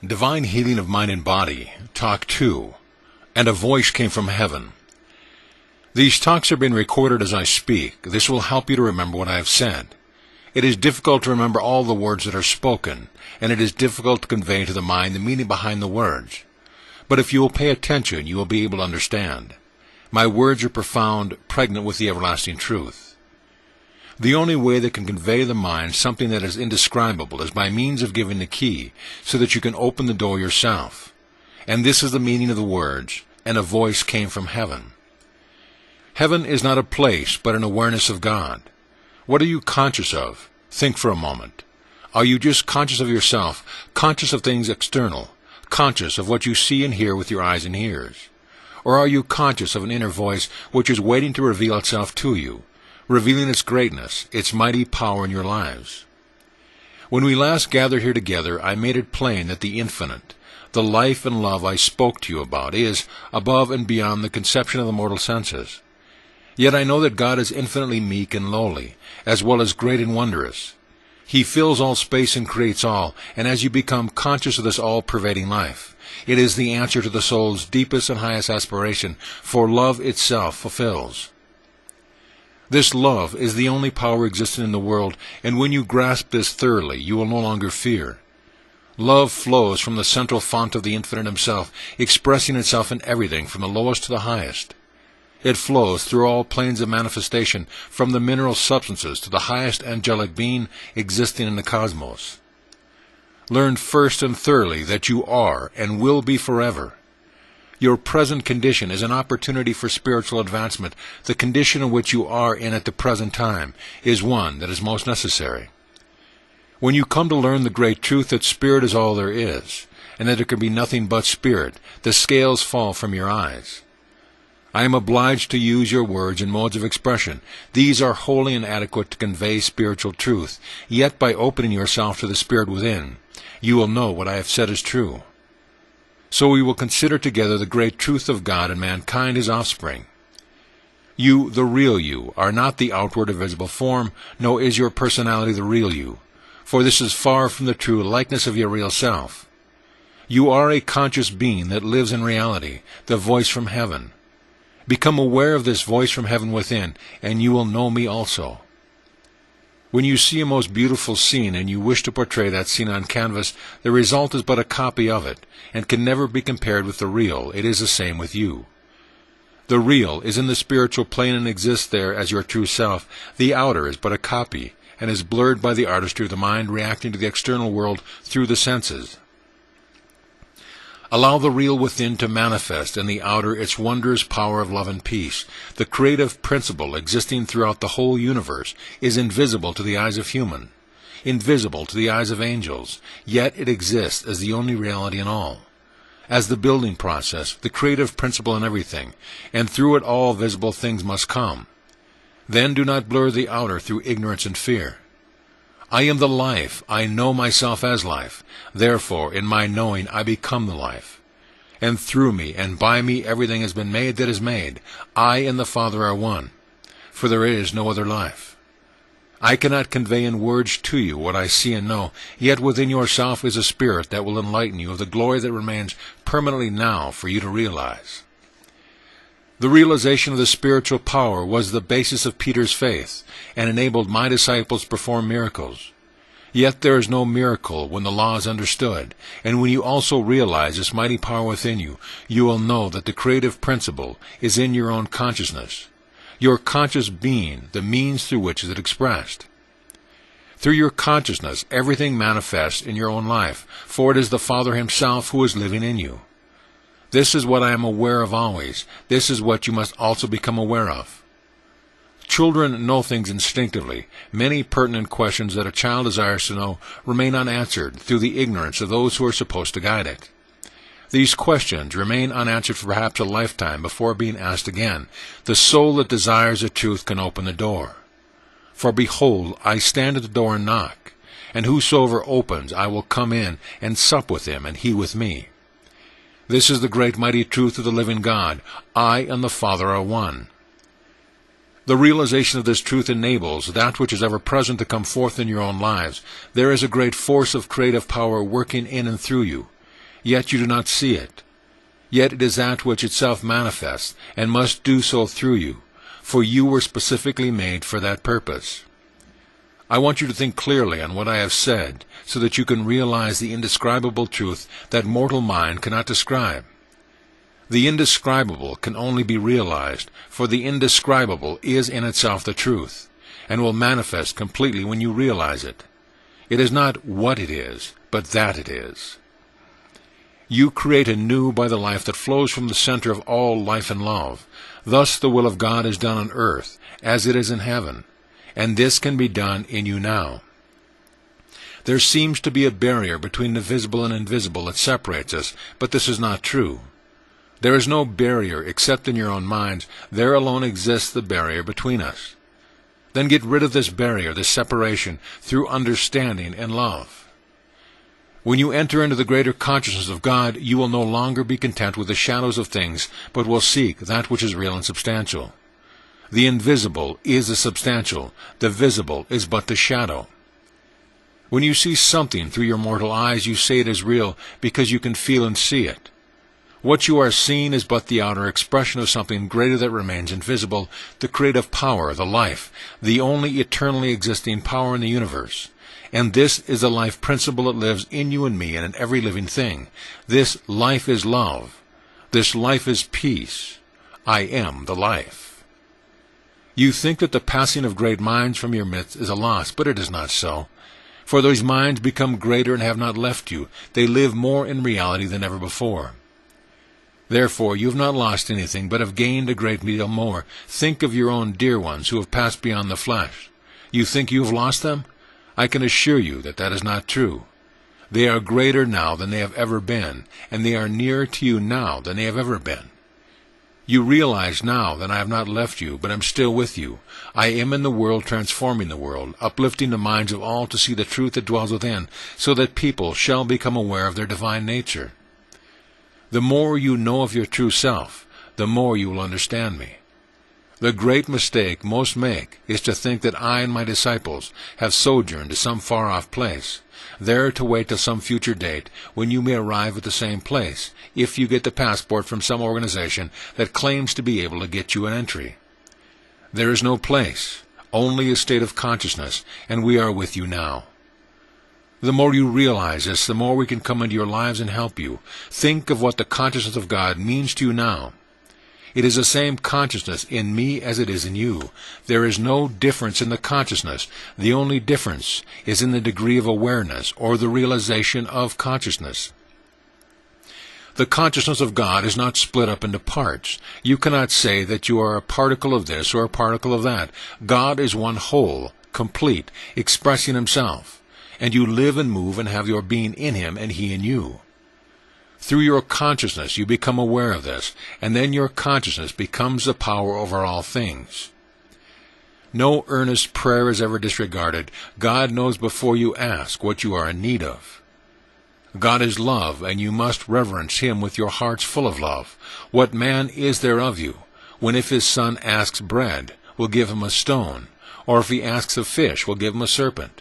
Divine Healing of Mind and Body, Talk 2, and a voice came from heaven. These talks are being recorded as I speak. This will help you to remember what I have said. It is difficult to remember all the words that are spoken, and it is difficult to convey to the mind the meaning behind the words. But if you will pay attention, you will be able to understand. My words are profound, pregnant with the everlasting truth. The only way that can convey to the mind something that is indescribable is by means of giving the key, so that you can open the door yourself. And this is the meaning of the words, and a voice came from heaven. Heaven is not a place, but an awareness of God. What are you conscious of? Think for a moment. Are you just conscious of yourself, conscious of things external, conscious of what you see and hear with your eyes and ears? Or are you conscious of an inner voice which is waiting to reveal itself to you, revealing its greatness, its mighty power in your lives? When we last gathered here together, I made it plain that the infinite, the life and love I spoke to you about, is above and beyond the conception of the mortal senses. Yet I know that God is infinitely meek and lowly, as well as great and wondrous. He fills all space and creates all, and as you become conscious of this all-pervading life, it is the answer to the soul's deepest and highest aspiration, for love itself fulfills. This love is the only power existing in the world, and when you grasp this thoroughly, you will no longer fear. Love flows from the central font of the Infinite Himself, expressing itself in everything from the lowest to the highest. It flows through all planes of manifestation, from the mineral substances to the highest angelic being existing in the cosmos. Learn first and thoroughly that you are and will be forever. Your present condition is an opportunity for spiritual advancement. The condition in which you are in at the present time is one that is most necessary. When you come to learn the great truth that spirit is all there is, and that there can be nothing but spirit, the scales fall from your eyes. I am obliged to use your words and modes of expression. These are wholly inadequate to convey spiritual truth, yet by opening yourself to the spirit within, you will know what I have said is true. So we will consider together the great truth of God and mankind His offspring. You, the real you, are not the outward or visible form, nor is your personality the real you, for this is far from the true likeness of your real self. You are a conscious being that lives in reality, the voice from heaven. Become aware of this voice from heaven within, and you will know me also. When you see a most beautiful scene and you wish to portray that scene on canvas, the result is but a copy of it, and can never be compared with the real. It is the same with you. The real is in the spiritual plane and exists there as your true self. The outer is but a copy, and is blurred by the artistry of the mind reacting to the external world through the senses. Allow the real within to manifest in the outer its wondrous power of love and peace. The creative principle existing throughout the whole universe is invisible to the eyes of human, invisible to the eyes of angels, yet it exists as the only reality in all, as the building process, the creative principle in everything, and through it all visible things must come. Then do not blur the outer through ignorance and fear. I am the life. I know myself as life. Therefore, in my knowing, I become the life. And through me and by me everything has been made that is made. I and the Father are one, for there is no other life. I cannot convey in words to you what I see and know, yet within yourself is a spirit that will enlighten you of the glory that remains permanently now for you to realize. The realization of the spiritual power was the basis of Peter's faith, and enabled my disciples to perform miracles. Yet there is no miracle when the law is understood, and when you also realize this mighty power within you, you will know that the creative principle is in your own consciousness, your conscious being, the means through which is it expressed. Through your consciousness, everything manifests in your own life, for it is the Father Himself who is living in you. This is what I am aware of always. This is what you must also become aware of. Children know things instinctively. Many pertinent questions that a child desires to know remain unanswered through the ignorance of those who are supposed to guide it. These questions remain unanswered for perhaps a lifetime before being asked again. The soul that desires the truth can open the door. For behold, I stand at the door and knock, and whosoever opens, I will come in and sup with him, and he with me. This is the great mighty truth of the living God. I and the Father are one. The realization of this truth enables that which is ever present to come forth in your own lives. There is a great force of creative power working in and through you. yet you do not see it. Yet it is that which itself manifests, and must do so through you, for you were specifically made for that purpose. I want you to think clearly on what I have said, so that you can realize the indescribable truth that mortal mind cannot describe. The indescribable can only be realized, for the indescribable is in itself the truth, and will manifest completely when you realize it. It is not what it is, but that it is. You create anew by the life that flows from the center of all life and love. Thus the will of God is done on earth, as it is in heaven, and this can be done in you now. There seems to be a barrier between the visible and invisible that separates us, but this is not true. There is no barrier except in your own minds. There alone exists the barrier between us. Then get rid of this barrier, this separation, through understanding and love. When you enter into the greater consciousness of God, you will no longer be content with the shadows of things, but will seek that which is real and substantial. The invisible is the substantial. The visible is but the shadow. When you see something through your mortal eyes, you say it is real because you can feel and see it. What you are seeing is but the outer expression of something greater that remains invisible, the creative power, the life, the only eternally existing power in the universe. And this is the life principle that lives in you and me and in every living thing. This life is love. This life is peace. I am the life. You think that the passing of great minds from your midst is a loss, but it is not so. For those minds become greater and have not left you. They live more in reality than ever before. Therefore, you have not lost anything, but have gained a great deal more. Think of your own dear ones who have passed beyond the flesh. You think you have lost them? I can assure you that that is not true. They are greater now than they have ever been, and they are nearer to you now than they have ever been. You realize now that I have not left you, but am still with you. I am in the world, transforming the world, uplifting the minds of all to see the truth that dwells within, so that people shall become aware of their divine nature. The more you know of your true self, the more you will understand me. The great mistake most make is to think that I and my disciples have sojourned to some far-off place, there to wait till some future date when you may arrive at the same place, if you get the passport from some organization that claims to be able to get you an entry. There is no place, only a state of consciousness, and we are with you now. The more you realize this, the more we can come into your lives and help you. Think of what the consciousness of God means to you now. It is the same consciousness in me as it is in you. There is no difference in the consciousness. The only difference is in the degree of awareness or the realization of consciousness. The consciousness of God is not split up into parts. You cannot say that you are a particle of this or a particle of that. God is one whole, complete, expressing himself, and you live and move and have your being in him and he in you. Through your consciousness you become aware of this, and then your consciousness becomes the power over all things. No earnest prayer is ever disregarded. God knows before you ask what you are in need of. God is love, and you must reverence him with your hearts full of love. What man is there of you, when if his son asks bread, will give him a stone, or if he asks a fish, will give him a serpent?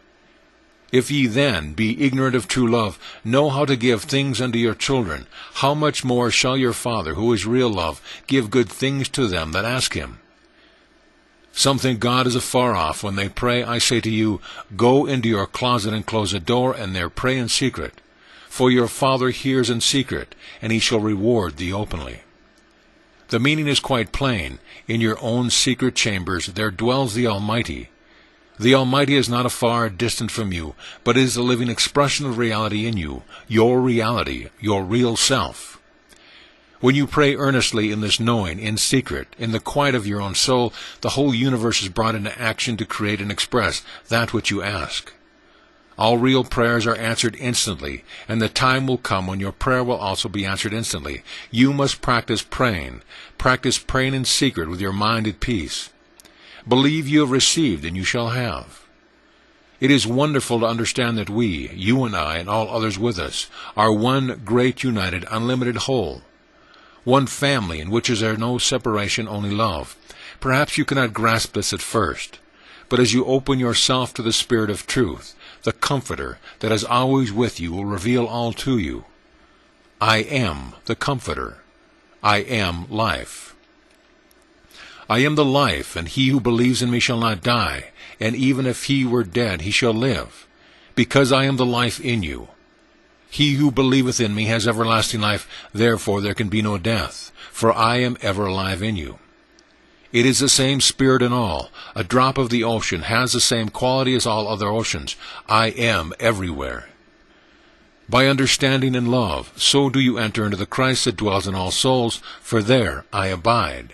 If ye then, be ignorant of true love, know how to give things unto your children, how much more shall your Father, who is real love, give good things to them that ask him? Some think God is afar off. When they pray, I say to you, go into your closet and close the door, and there pray in secret. For your Father hears in secret, and he shall reward thee openly. The meaning is quite plain. In your own secret chambers there dwells the Almighty. The Almighty is not afar distant from you, but is the living expression of reality in you, your reality, your real self. When you pray earnestly in this knowing, in secret, in the quiet of your own soul, the whole universe is brought into action to create and express that which you ask. All real prayers are answered instantly, and the time will come when your prayer will also be answered instantly. You must practice praying in secret with your mind at peace. Believe you have received, and you shall have. It is wonderful to understand that we, you and I, and all others with us, are one great, united, unlimited whole. One family in which is there no separation, only love. Perhaps you cannot grasp this at first, but as you open yourself to the Spirit of truth, the Comforter that is always with you will reveal all to you. I am the Comforter. I am life. I am the life, and he who believes in me shall not die, and even if he were dead, he shall live, because I am the life in you. He who believeth in me has everlasting life, therefore there can be no death, for I am ever alive in you. It is the same Spirit in all. A drop of the ocean has the same quality as all other oceans. I am everywhere. By understanding and love, so do you enter into the Christ that dwells in all souls, for there I abide.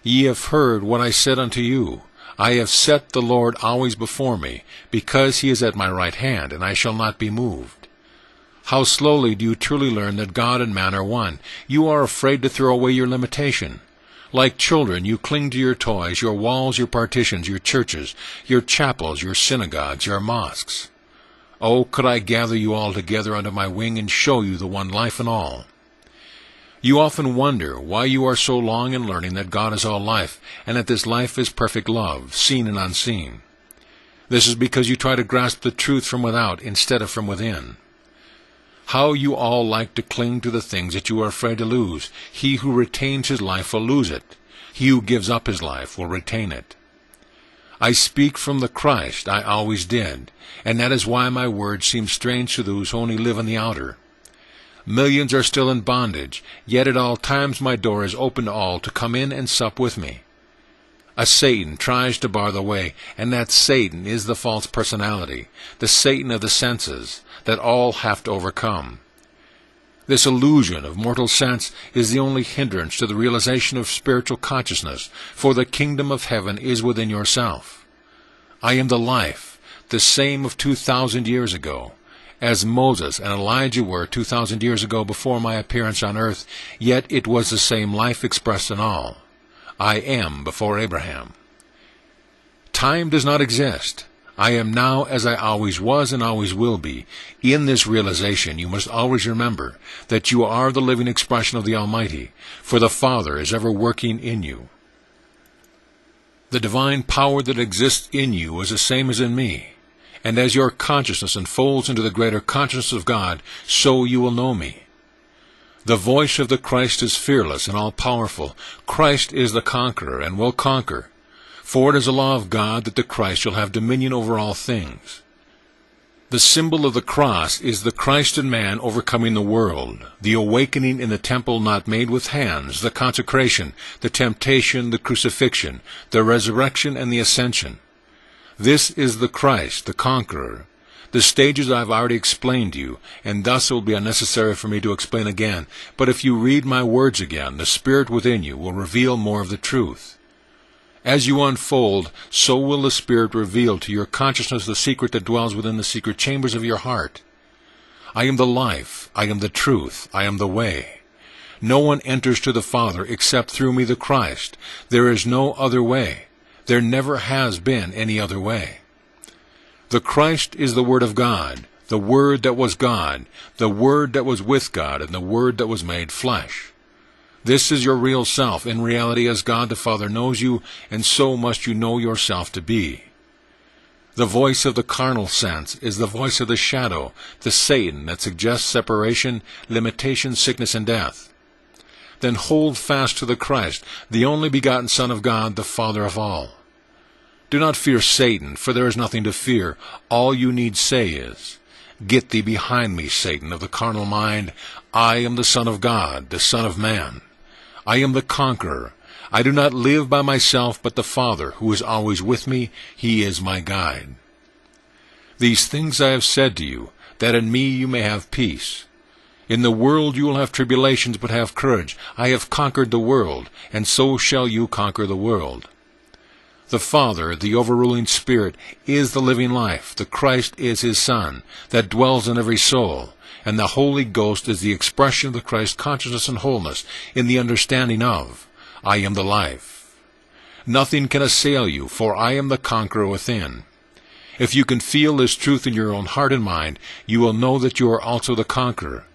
Ye have heard what I said unto you. I have set the Lord always before me, because he is at my right hand, and I shall not be moved. How slowly do you truly learn that God and man are one. You are afraid to throw away your limitation. Like children, you cling to your toys, your walls, your partitions, your churches, your chapels, your synagogues, your mosques. Oh, could I gather you all together under my wing and show you the one life in all. You often wonder why you are so long in learning that God is all life, and that this life is perfect love, seen and unseen. This is because you try to grasp the truth from without instead of from within. How you all like to cling to the things that you are afraid to lose. He who retains his life will lose it. He who gives up his life will retain it. I speak from the Christ, I always did, and that is why my words seem strange to those who only live in the outer. Millions are still in bondage, yet at all times my door is open to all to come in and sup with me. A Satan tries to bar the way, and that Satan is the false personality, the Satan of the senses, that all have to overcome. This illusion of mortal sense is the only hindrance to the realization of spiritual consciousness, for the kingdom of heaven is within yourself. I am the life, the same of 2,000 years ago. As Moses and Elijah were 2,000 years ago before my appearance on earth, yet it was the same life expressed in all. I am before Abraham. Time does not exist. I am now as I always was and always will be. In this realization you must always remember that you are the living expression of the Almighty, for the Father is ever working in you. The divine power that exists in you is the same as in me, and as your consciousness unfolds into the greater consciousness of God, so you will know me. The voice of the Christ is fearless and all-powerful. Christ is the conqueror and will conquer. For it is a law of God that the Christ shall have dominion over all things. The symbol of the cross is the Christ in man overcoming the world, the awakening in the temple not made with hands, the consecration, the temptation, the crucifixion, the resurrection, and the ascension. This is the Christ, the conqueror. The stages I have already explained to you, and thus it will be unnecessary for me to explain again. But if you read my words again, the Spirit within you will reveal more of the truth. As you unfold, so will the Spirit reveal to your consciousness the secret that dwells within the secret chambers of your heart. I am the life, I am the truth, I am the way. No one enters to the Father except through me, the Christ. There is no other way. There never has been any other way. The Christ is the Word of God, the Word that was God, the Word that was with God, and the Word that was made flesh. This is your real self, in reality as God the Father knows you, and so must you know yourself to be. The voice of the carnal sense is the voice of the shadow, the Satan that suggests separation, limitation, sickness, and death. Then hold fast to the Christ, the only begotten Son of God, the Father of all. Do not fear Satan, for there is nothing to fear. All you need say is, Get thee behind me, Satan, of the carnal mind. I am the Son of God, the Son of Man. I am the conqueror. I do not live by myself, but the Father, who is always with me, he is my guide. These things I have said to you, that in me you may have peace. In the world you will have tribulations, but have courage. I have conquered the world, and so shall you conquer the world. The Father, the overruling Spirit, is the living life. The Christ is his Son, that dwells in every soul. And the Holy Ghost is the expression of the Christ consciousness and wholeness, in the understanding of, I am the life. Nothing can assail you, for I am the conqueror within. If you can feel this truth in your own heart and mind, you will know that you are also the conqueror,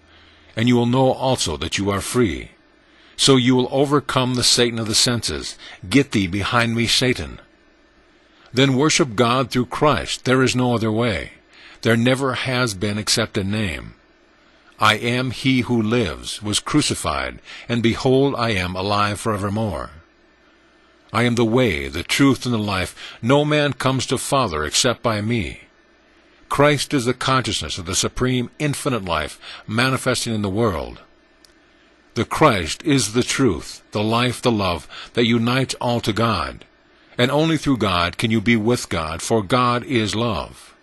and you will know also that you are free. So you will overcome the Satan of the senses. Get thee behind me, Satan. Then worship God through Christ. There is no other way. There never has been except in name. I am he who lives, was crucified, and behold, I am alive forevermore. I am the way, the truth, and the life. No man comes to Father except by me. Christ is the consciousness of the supreme infinite life manifesting in the world. The Christ is the truth, the life, the love that unites all to God. And only through God can you be with God, for God is love.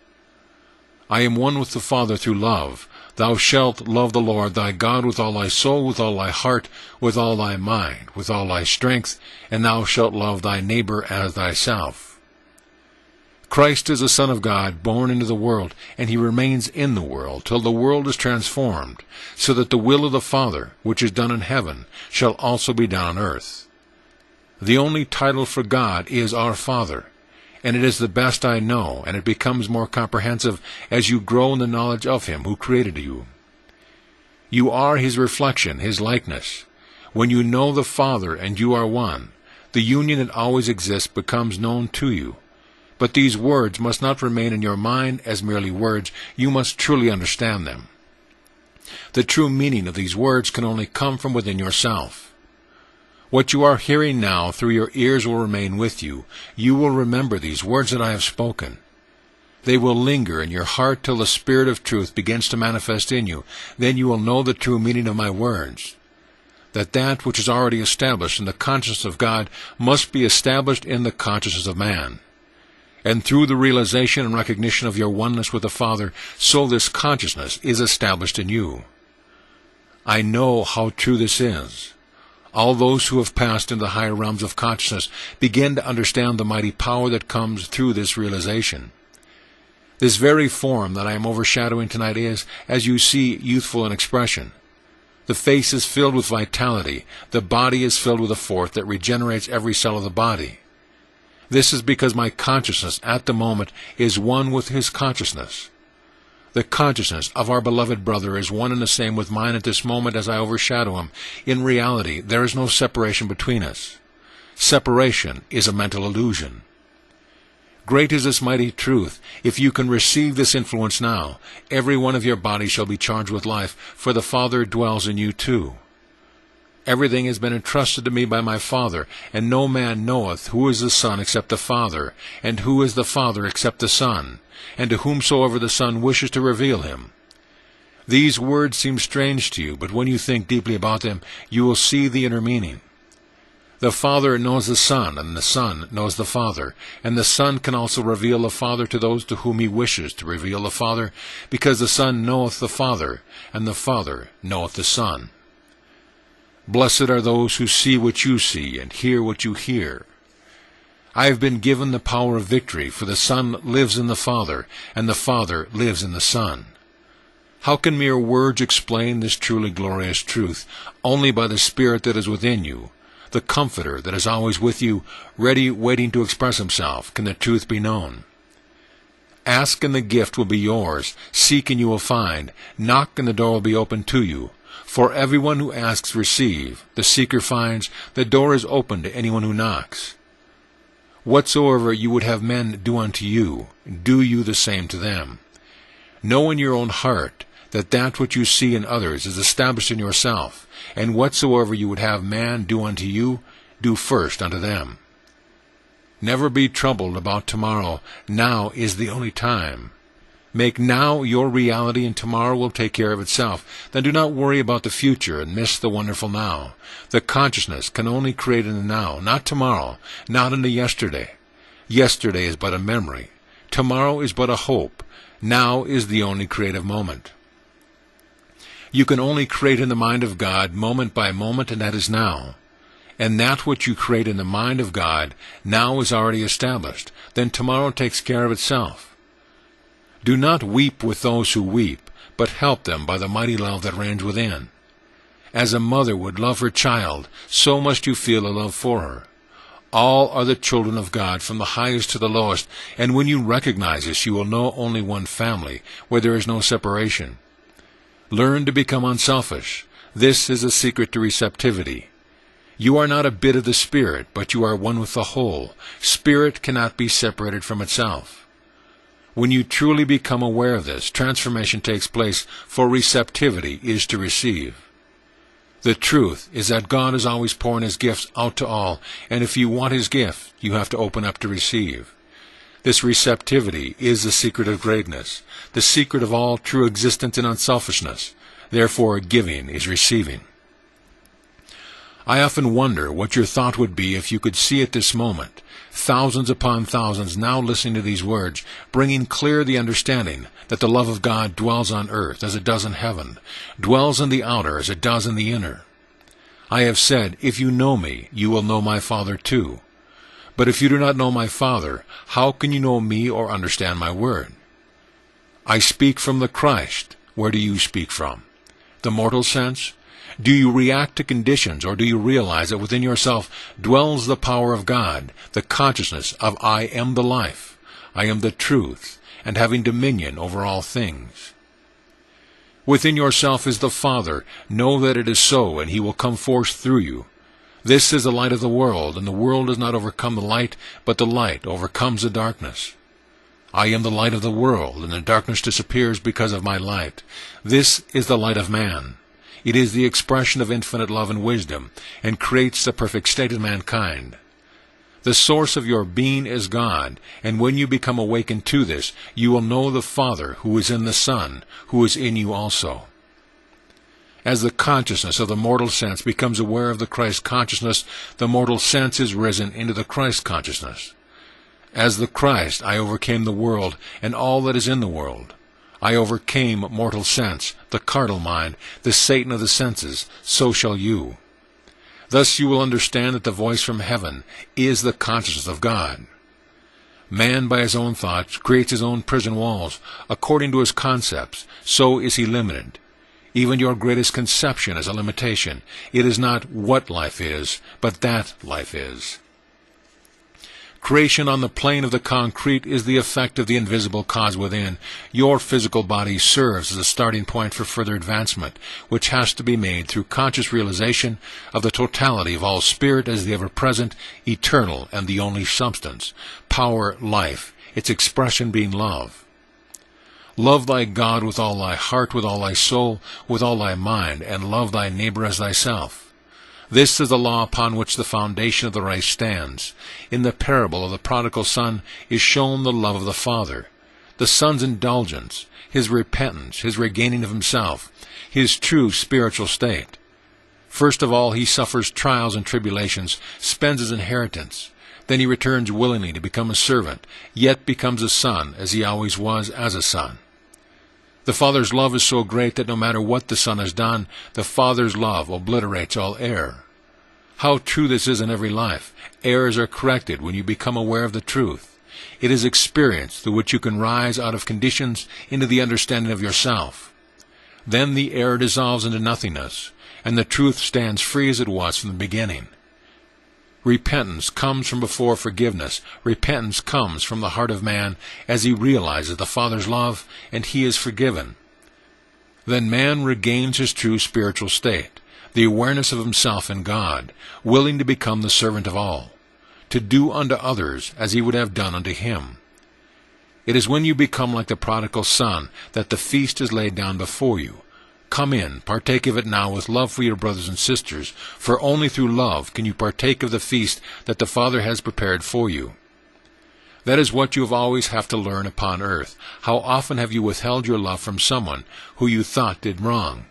I am one with the Father through love. Thou shalt love the Lord thy God with all thy soul, with all thy heart, with all thy mind, with all thy strength, and thou shalt love thy neighbor as thyself. Christ is the Son of God, born into the world, and he remains in the world till the world is transformed, so that the will of the Father, which is done in heaven, shall also be done on earth. The only title for God is our Father, and it is the best I know, and it becomes more comprehensive as you grow in the knowledge of him who created you. You are his reflection, his likeness. When you know the Father and you are one, the union that always exists becomes known to you. But these words must not remain in your mind as merely words. You must truly understand them. The true meaning of these words can only come from within yourself. What you are hearing now through your ears will remain with you. You will remember these words that I have spoken. They will linger in your heart till the Spirit of truth begins to manifest in you. Then you will know the true meaning of my words. That which is already established in the consciousness of God must be established in the consciousness of man. And through the realization and recognition of your oneness with the Father, so this consciousness is established in you. I know how true this is. All those who have passed into the higher realms of consciousness begin to understand the mighty power that comes through this realization. This very form that I am overshadowing tonight is, as you see, youthful in expression. The face is filled with vitality. The body is filled with a force that regenerates every cell of the body. This is because my consciousness at the moment is one with his consciousness. The consciousness of our beloved brother is one and the same with mine at this moment as I overshadow him. In reality, there is no separation between us. Separation is a mental illusion. Great is this mighty truth. If you can receive this influence now, every one of your bodies shall be charged with life, for the Father dwells in you too. Everything has been entrusted to me by my Father, and no man knoweth who is the Son except the Father, and who is the Father except the Son, and to whomsoever the Son wishes to reveal him. These words seem strange to you, but when you think deeply about them, you will see the inner meaning. The Father knows the Son, and the Son knows the Father, and the Son can also reveal the Father to those to whom he wishes to reveal the Father, because the Son knoweth the Father, and the Father knoweth the Son. Blessed are those who see what you see and hear what you hear. I have been given the power of victory, for the Son lives in the Father, and the Father lives in the Son. How can mere words explain this truly glorious truth? Only by the Spirit that is within you, the Comforter that is always with you, ready, waiting to express himself, can the truth be known. Ask and the gift will be yours. Seek and you will find. Knock and the door will be opened to you. For everyone who asks receive, the seeker finds, the door is open to anyone who knocks. Whatsoever you would have men do unto you, do you the same to them. Know in your own heart that which you see in others is established in yourself, and whatsoever you would have man do unto you, do first unto them. Never be troubled about tomorrow. Now is the only time. Make now your reality, and tomorrow will take care of itself. Then do not worry about the future and miss the wonderful now. The consciousness can only create in the now, not tomorrow, not in the yesterday. Yesterday is but a memory. Tomorrow is but a hope. Now is the only creative moment. You can only create in the mind of God moment by moment, and that is now. And that which you create in the mind of God now is already established. Then tomorrow takes care of itself. Do not weep with those who weep, but help them by the mighty love that reigns within. As a mother would love her child, so must you feel a love for her. All are the children of God, from the highest to the lowest, and when you recognize this, you will know only one family, where there is no separation. Learn to become unselfish. This is a secret to receptivity. You are not a bit of the Spirit, but you are one with the whole. Spirit cannot be separated from itself. When you truly become aware of this, transformation takes place, for receptivity is to receive. The truth is that God is always pouring His gifts out to all, and if you want His gift, you have to open up to receive. This receptivity is the secret of greatness, the secret of all true existence and unselfishness. Therefore, giving is receiving. I often wonder what your thought would be if you could see at this moment thousands upon thousands now listening to these words, bringing clear the understanding that the love of God dwells on earth as it does in heaven, dwells in the outer as it does in the inner. I have said, if you know me, you will know my Father too. But if you do not know my Father, how can you know me or understand my word? I speak from the Christ. Where do you speak from? The mortal sense? Do you react to conditions, or do you realize that within yourself dwells the power of God, the consciousness of I am the life, I am the truth, and having dominion over all things? Within yourself is the Father. Know that it is so, and He will come forth through you. This is the light of the world, and the world does not overcome the light, but the light overcomes the darkness. I am the light of the world, and the darkness disappears because of my light. This is the light of man. It is the expression of infinite love and wisdom, and creates the perfect state of mankind. The source of your being is God, and when you become awakened to this, you will know the Father who is in the Son, who is in you also. As the consciousness of the mortal sense becomes aware of the Christ consciousness, the mortal sense is risen into the Christ consciousness. As the Christ, I overcame the world and all that is in the world. I overcame mortal sense, the carnal mind, the Satan of the senses, so shall you. Thus you will understand that the voice from heaven is the consciousness of God. Man by his own thoughts creates his own prison walls. According to his concepts, so is he limited. Even your greatest conception is a limitation. It is not what life is, but that life is. Creation on the plane of the concrete is the effect of the invisible cause within. Your physical body serves as a starting point for further advancement, which has to be made through conscious realization of the totality of all spirit as the ever-present, eternal, and the only substance, power, life, its expression being love. Love thy God with all thy heart, with all thy soul, with all thy mind, and love thy neighbor as thyself. This is the law upon which the foundation of the race stands. In the parable of the prodigal son is shown the love of the Father, the Son's indulgence, his repentance, his regaining of himself, his true spiritual state. First of all, he suffers trials and tribulations, spends his inheritance. Then he returns willingly to become a servant, yet becomes a son, as he always was as a son. The Father's love is so great that no matter what the Son has done, the Father's love obliterates all error. How true this is in every life. Errors are corrected when you become aware of the truth. It is experience through which you can rise out of conditions into the understanding of yourself. Then the error dissolves into nothingness, and the truth stands free as it was from the beginning. Repentance comes from before forgiveness. Repentance comes from the heart of man as he realizes the Father's love and he is forgiven. Then man regains his true spiritual state, the awareness of himself in God, willing to become the servant of all, to do unto others as he would have done unto him. It is when you become like the prodigal son that the feast is laid down before you. Come in, partake of it now with love for your brothers and sisters, for only through love can you partake of the feast that the Father has prepared for you. That is what you have always have to learn upon earth. How often have you withheld your love from someone who you thought did wrong?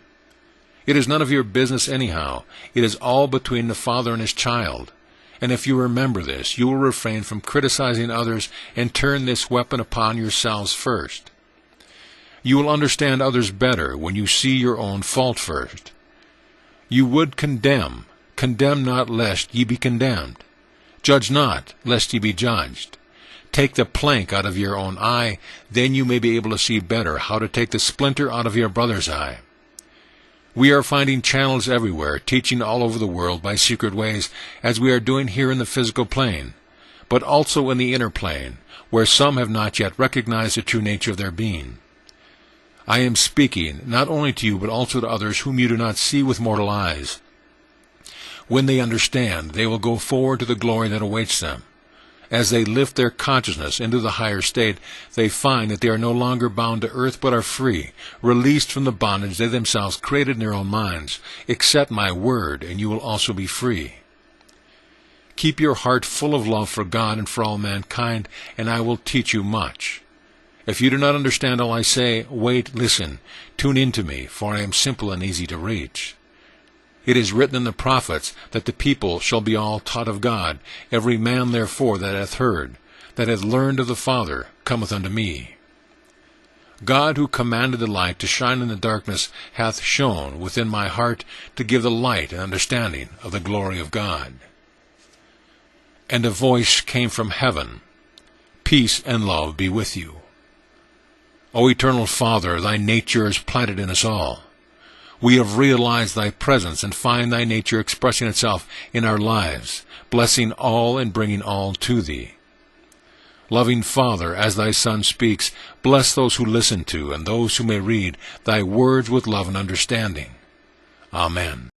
It is none of your business anyhow. It is all between the Father and his child. And if you remember this, you will refrain from criticizing others and turn this weapon upon yourselves first. You will understand others better when you see your own fault first. You would condemn. Condemn not, lest ye be condemned. Judge not, lest ye be judged. Take the plank out of your own eye, then you may be able to see better how to take the splinter out of your brother's eye. We are finding channels everywhere, teaching all over the world by secret ways, as we are doing here in the physical plane, but also in the inner plane, where some have not yet recognized the true nature of their being. I am speaking not only to you, but also to others whom you do not see with mortal eyes. When they understand, they will go forward to the glory that awaits them. As they lift their consciousness into the higher state, they find that they are no longer bound to earth but are free, released from the bondage they themselves created in their own minds. Accept my word, and you will also be free. Keep your heart full of love for God and for all mankind, and I will teach you much. If you do not understand all I say, wait, listen, tune in to me, for I am simple and easy to reach. It is written in the prophets that the people shall be all taught of God. Every man therefore that hath heard, that hath learned of the Father, cometh unto me. God, who commanded the light to shine in the darkness, hath shone within my heart to give the light and understanding of the glory of God. And a voice came from heaven, Peace and love be with you. O eternal Father, thy nature is planted in us all. We have realized thy presence and find thy nature expressing itself in our lives, blessing all and bringing all to thee. Loving Father, as thy Son speaks, bless those who listen to and those who may read thy words with love and understanding. Amen.